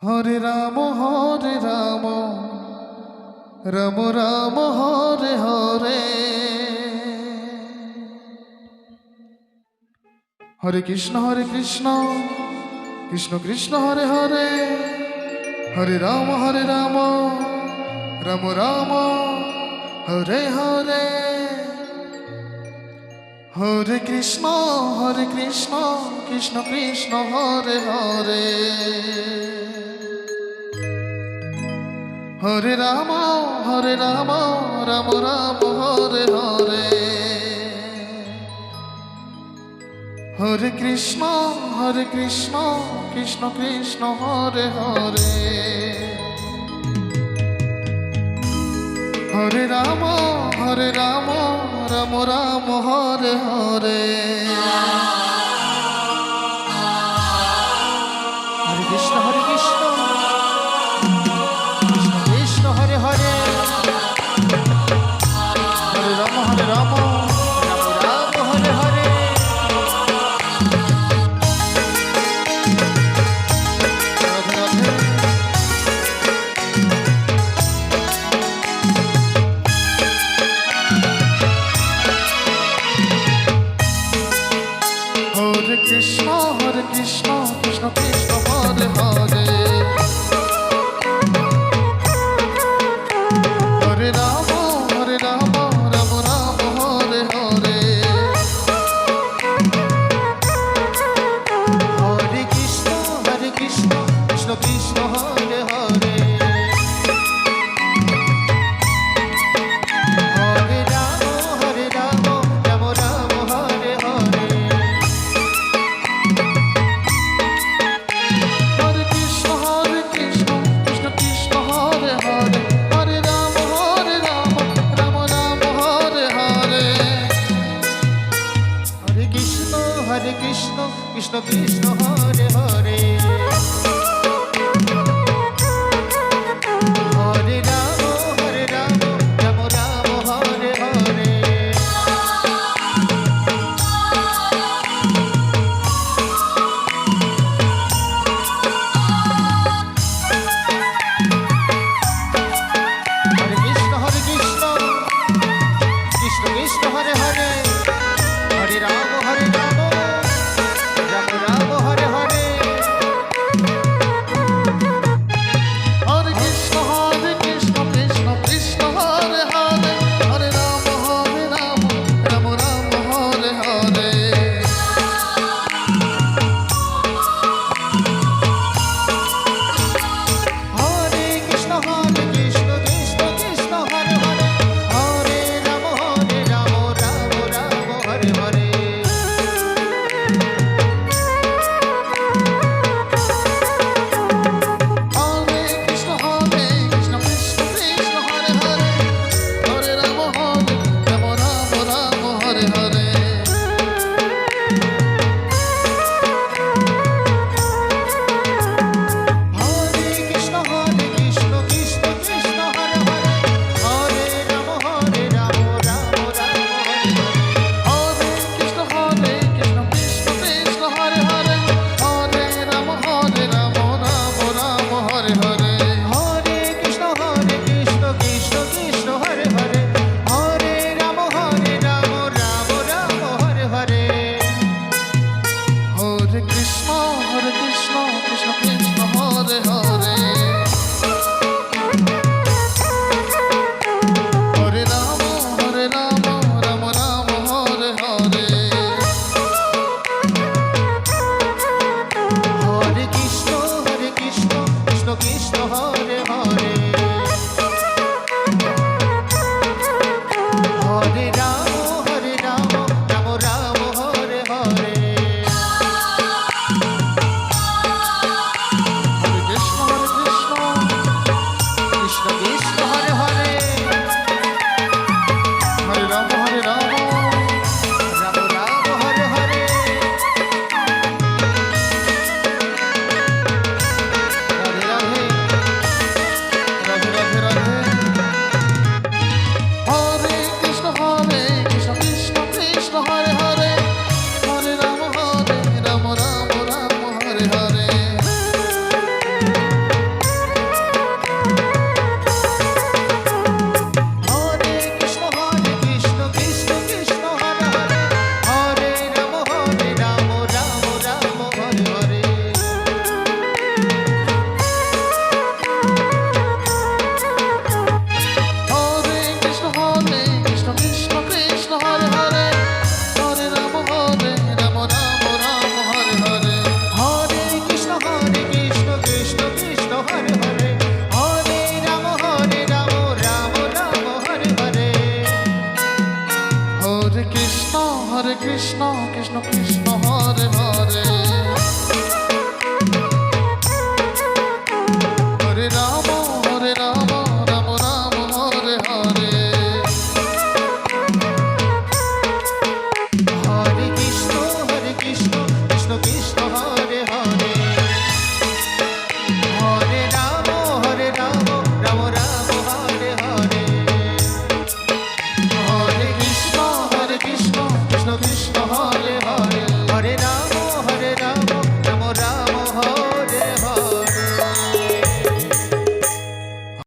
Hare Ram Ram Ram Hare Hare, Hare Krishna Krishna Krishna Hare Hare, Hare Ram Ram Ram Hare Hare, Hare Krishna Krishna Krishna Hare Hare, Hare Ram Ram Hare Hare, Hare Krishna Krishna Hare Hare, Hare Ram Ram Hare Hare, Hare Krishna Krishna Krishna Hare Hare, Hare Ram Ram Hare Hare, Radhe Radhe. Hare Krishna Krishna Krishna Hare Hare, Hare Ram Ram Hare Hare, Hare Krishna Krishna Krishna Hare Hare, Hare Ram Ram Hare Hare, Hare Krishna Krishna Hare Hare, Hare Ram Ram Hare Hare, Hare Krishna Krishna Hare Hare, Hare Ram Ram Hare Hare, Hare Krishna Krishna Hare Hare, Hare Ram Ram Hare Hare, Hare Krishna Krishna Hare Hare, Hare Ram Ram Hare Hare, Hare Krishna Krishna Hare Hare, Hare Ram Ram Hare Hare, Hare Krishna Krishna Hare Hare, Hare Ram Ram Hare Hare, Hare Krishna Krishna Hare Hare, Hare Ram Ram Hare Hare, Hare Krishna Krishna Hare Hare, Hare Ram Ram Hare Hare, Hare Krishna Krishna Hare Hare, Hare Ram Ram Hare Hare, Hare Krishna Krishna